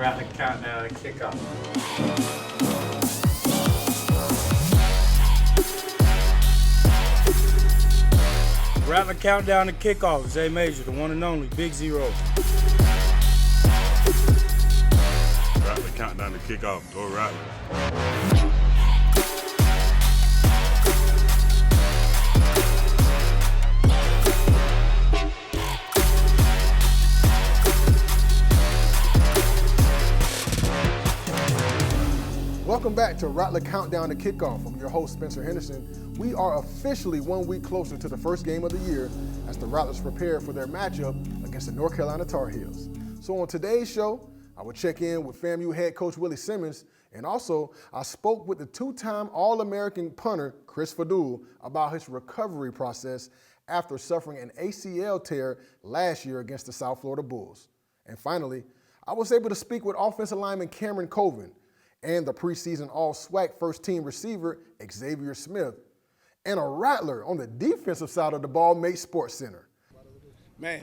Rattler countdown to kickoff. Rattler countdown to kickoff. Zay Major, the one and only, Big Zero. Rattler countdown to kickoff. Go Rattler. Welcome back to Rattler Countdown to Kickoff. I'm your host, Spencer Henderson. We are officially 1 week closer to the first game of the year as the Rattlers prepare for their matchup against the North Carolina Tar Heels. So on today's show, I will check in with FAMU head coach Willie Simmons, and also I spoke with the two-time All-American punter Chris Fadul about his recovery process after suffering an ACL tear last year against the South Florida Bulls. And finally, I was able to speak with offensive lineman Cameron Colvin and the preseason All-SWAC first-team receiver Xavier Smith, and a Rattler on the defensive side of the ball, made SportsCenter. Man,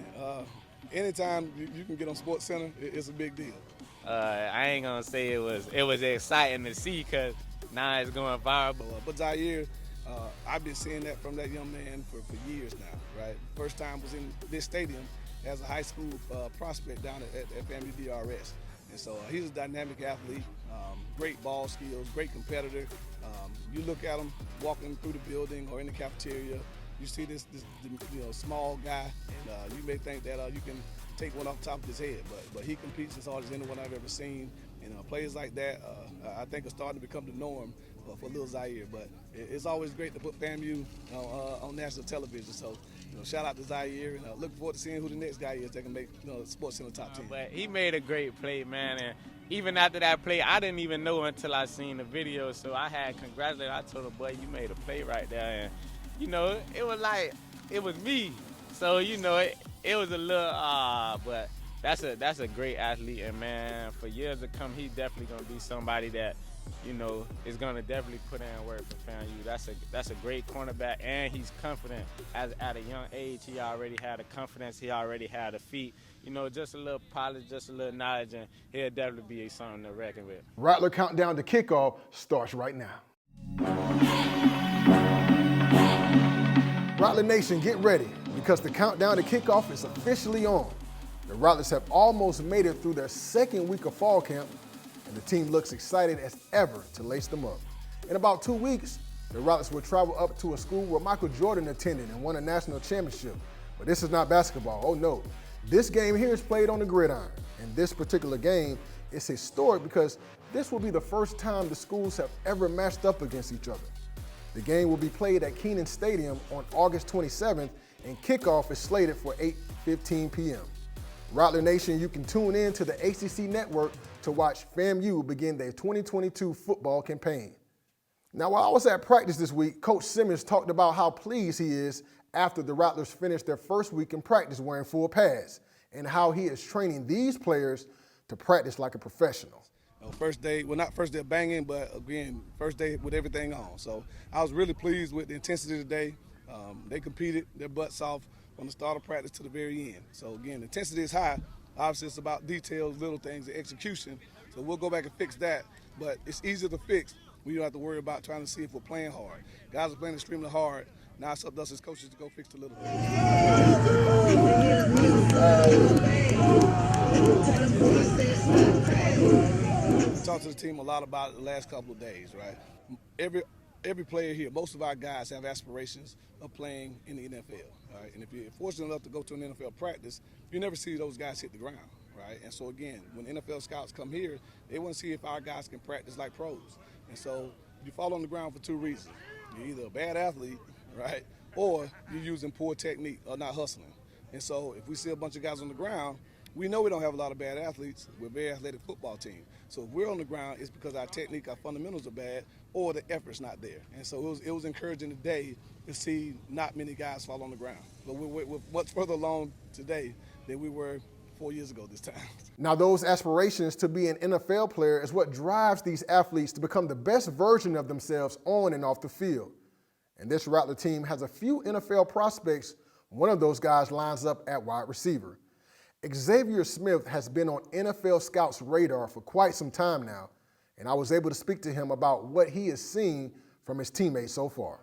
anytime you can get on SportsCenter, it's a big deal. I ain't gonna say it was exciting to see because now it's going viral. But Zaire, I've been seeing that from that young man for years now, right? First time was in this stadium as a high school prospect down at FAMU DRS. And so he's a dynamic athlete, great ball skills, great competitor. You look at him walking through the building or in the cafeteria, you see this small guy, and you may think that you can take one off the top of his head, but he competes as hard as anyone I've ever seen. And players like that, I think, are starting to become the norm for little Zaire. But it's always great to put FAMU on national television. So, shout out to Zaire, and looking forward to seeing who the next guy is that can make SportsCenter top 10. But he made a great play, man. And even after that play, I didn't even know until I seen the video. So I had congratulated. I told him, boy, you made a play right there. And, it was like, it was me. So, it was a little, but that's a great athlete. And, man, for years to come, he's definitely going to be somebody that, is going to definitely put in work for FAMU. That's a great cornerback, and he's confident. At a young age, he already had the confidence. He already had the feet. Just a little polish, just a little knowledge, and he'll definitely be something to reckon with. Rattler Countdown to Kickoff starts right now. Rattler Nation, get ready, because the countdown to kickoff is officially on. The Rattlers have almost made it through their second week of fall camp, and the team looks excited as ever to lace them up. In about 2 weeks, the Rattlers will travel up to a school where Michael Jordan attended and won a national championship. But this is not basketball, oh no. This game here is played on the gridiron, and this particular game is historic because this will be the first time the schools have ever matched up against each other. The game will be played at Kenan Stadium on August 27th, and kickoff is slated for 8:15 p.m. Rattler Nation, you can tune in to the ACC network to watch FAMU begin their 2022 football campaign. Now, while I was at practice this week, Coach Simmons talked about how pleased he is after the Rattlers finished their first week in practice wearing full pads, and how he is training these players to practice like a professional. First day, well, not first day of banging, but again, first day with everything on. So I was really pleased with the intensity today. They competed their butts off from the start of practice to the very end. So again, the intensity is high. Obviously, it's about details, little things, the execution. So we'll go back and fix that. But it's easier to fix. We don't have to worry about trying to see if we're playing hard. Guys are playing extremely hard. Now it's up to us as coaches to go fix the little things. We talked to the team a lot about it the last couple of days, right? Every player here, most of our guys have aspirations of playing in the NFL, right? And if you're fortunate enough to go to an NFL practice, you never see those guys hit the ground, right? And so again, when NFL scouts come here, they want to see if our guys can practice like pros. And so you fall on the ground for two reasons. You're either a bad athlete, right, or you're using poor technique or not hustling. And so if we see a bunch of guys on the ground, we know we don't have a lot of bad athletes. We're a very athletic football team. So if we're on the ground, it's because our technique, our fundamentals are bad, or the effort's not there. And so it was encouraging today to see not many guys fall on the ground. But we're much further along today than we were 4 years ago this time. Now, those aspirations to be an NFL player is what drives these athletes to become the best version of themselves on and off the field. And this Rattler team has a few NFL prospects. One of those guys lines up at wide receiver. Xavier Smith has been on NFL Scouts' radar for quite some time now, and I was able to speak to him about what he has seen from his teammates so far.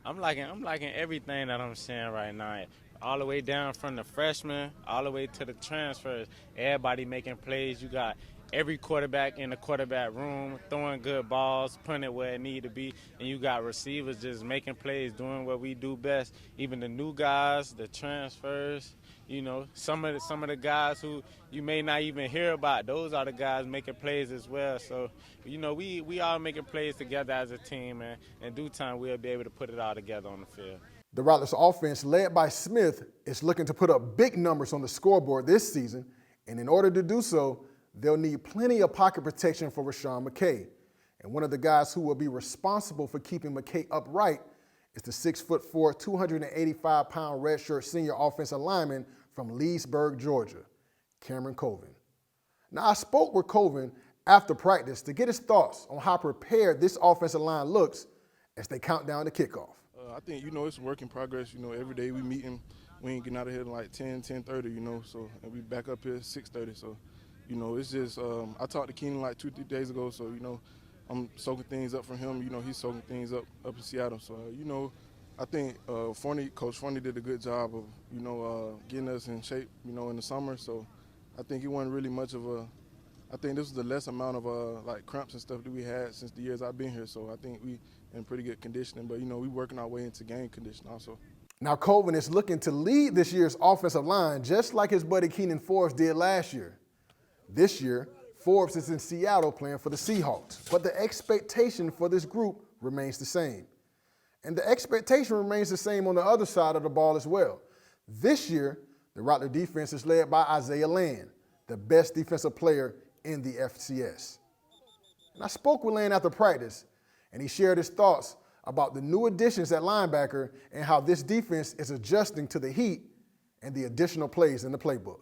I'm liking everything that I'm seeing right now. All the way down from the freshmen, all the way to the transfers. Everybody making plays. You got every quarterback in the quarterback room throwing good balls, putting it where it need to be, and you got receivers just making plays, doing what we do best. Even the new guys, the transfers, you know, some of the guys who you may not even hear about, those are the guys making plays as well. So, you know, we all making plays together as a team, and in due time we'll be able to put it all together on the field. The Rattlers offense, led by Smith, is looking to put up big numbers on the scoreboard this season, and in order to do so, they'll need plenty of pocket protection for Rashawn McKay. And one of the guys who will be responsible for keeping McKay upright is the 6'4", 285-pound redshirt senior offensive lineman from Leesburg, Georgia, Cameron Colvin. Now, I spoke with Colvin after practice to get his thoughts on how prepared this offensive line looks as they count down to kickoff. I think, it's a work in progress. Every day we meeting, we ain't getting out of here like 10:30, so, and we back up here at 6:30. So, it's just, I talked to Keenan like 2-3 days ago, so, I'm soaking things up from him. He's soaking things up in Seattle. So, I think Coach Forney did a good job of, getting us in shape, in the summer. So I think it wasn't really much of I think this was the less amount of like cramps and stuff that we had since the years I've been here. So I think we in pretty good conditioning, but we working our way into game condition also. Now Colvin is looking to lead this year's offensive line just like his buddy Keenan Forbes did last year. This year, Forbes is in Seattle playing for the Seahawks, but the expectation for this group remains the same. And the expectation remains the same on the other side of the ball as well. This year, the Rattler defense is led by Isaiah Land, the best defensive player in the FCS. And I spoke with Land after practice, and he shared his thoughts about the new additions at linebacker and how this defense is adjusting to the heat and the additional plays in the playbook.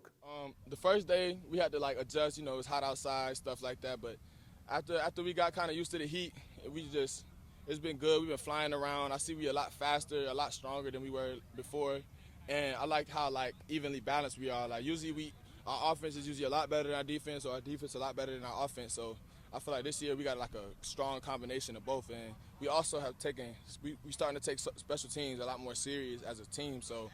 The first day, we had to adjust, it's hot outside, stuff like that. But after we got kind of used to the heat, it's been good. We've been flying around. I see we a lot faster, a lot stronger than we were before. And I like how evenly balanced we are. Usually our offense is usually a lot better than our defense, or our defense a lot better than our offense. So I feel like this year we got a strong combination of both. And we also have we starting to take special teams a lot more serious as a team. So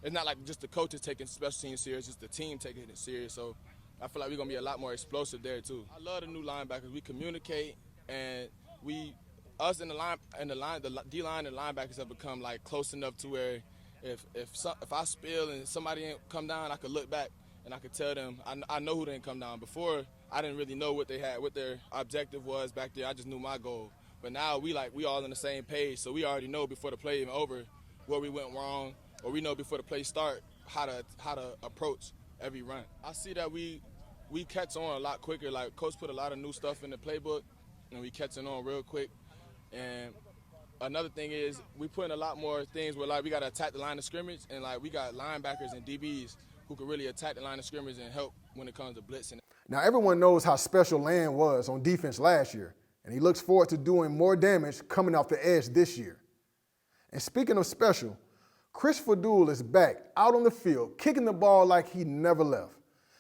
it's not like just the coaches taking special teams serious, it's the team taking it serious. So I feel like we're gonna be a lot more explosive there too. I love the new linebackers. We communicate, and us in the D-line and linebackers have become close enough to where if I spill and somebody ain't come down, I could look back and I could tell them I know who didn't come down. Before, I didn't really know what their objective was back there. I just knew my goal. But now we all on the same page, so we already know before the play even over where we went wrong, or we know before the play start how to approach every run. I see that we catch on a lot quicker. Coach put a lot of new stuff in the playbook, and we catching on real quick. And another thing is we putting a lot more things where we got to attack the line of scrimmage, and we got linebackers and DBs who can really attack the line of scrimmage and help when it comes to blitzing. Now everyone knows how special Land was on defense last year, and he looks forward to doing more damage coming off the edge this year. And speaking of special, Chris Fadul is back out on the field, kicking the ball like he never left.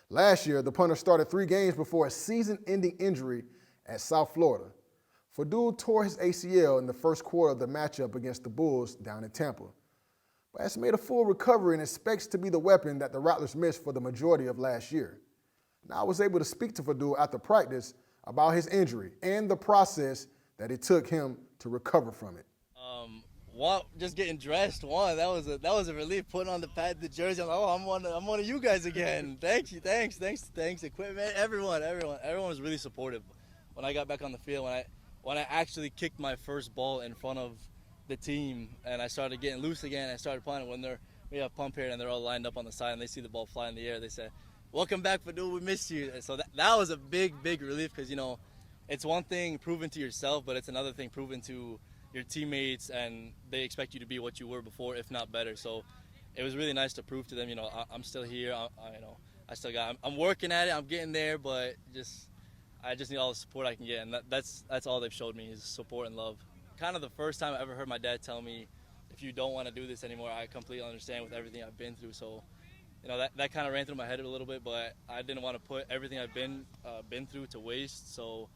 Last year, the punter started 3 games before a season-ending injury at South Florida. Fadul tore his ACL in the first quarter of the matchup against the Bulls down in Tampa, but has made a full recovery and expects to be the weapon that the Rattlers missed for the majority of last year. Now, I was able to speak to Fadul after practice about his injury and the process that it took him to recover from it. Just getting dressed, that was a relief. Putting on the jersey, I'm like, I'm one of you guys again. Thank you, thanks, equipment, everyone was really supportive. When I got back on the field, when I actually kicked my first ball in front of the team, and I started getting loose again, I started playing. When we have pump here and they're all lined up on the side and they see the ball fly in the air, they say, "Welcome back, Fadul, we missed you." And so that was a big relief, because it's one thing proving to yourself, but it's another thing proving to your teammates, and they expect you to be what you were before, if not better. So it was really nice to prove to them, I'm still here. I'm working at it. I'm getting there, but I just need all the support I can get, and that's all they've showed me is support and love. Kind of the first time I ever heard my dad tell me, if you don't want to do this anymore, I completely understand with everything I've been through. So that kind of ran through my head a little bit, but I didn't want to put everything I've been through to waste. So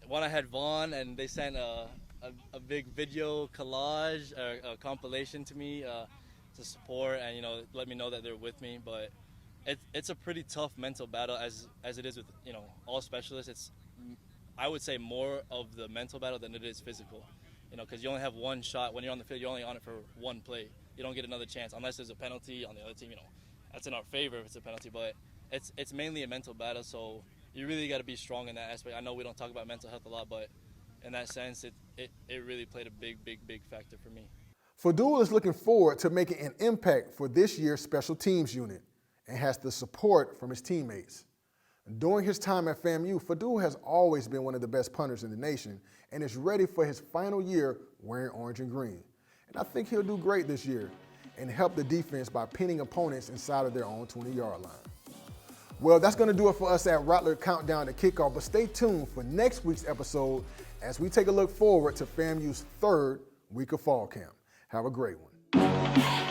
when I had Vaughn, and they sent a big video collage, a compilation to me to support and let me know that they're with me. But it's a pretty tough mental battle as it is with all specialists. It's, I would say, more of the mental battle than it is physical. Because you only have one shot. When you're on the field, you're only on it for one play. You don't get another chance unless there's a penalty on the other team. That's in our favor if it's a penalty, but it's mainly a mental battle. So you really got to be strong in that aspect. I know we don't talk about mental health a lot, but in that sense, it really played a big factor for me. Fadul is looking forward to making an impact for this year's special teams unit and has the support from his teammates. During his time at FAMU, Fadul has always been one of the best punters in the nation and is ready for his final year wearing orange and green. And I think he'll do great this year and help the defense by pinning opponents inside of their own 20-yard line. Well, that's going to do it for us at Rattler Countdown to Kickoff, but stay tuned for next week's episode as we take a look forward to FAMU's 3rd week of fall camp. Have a great one.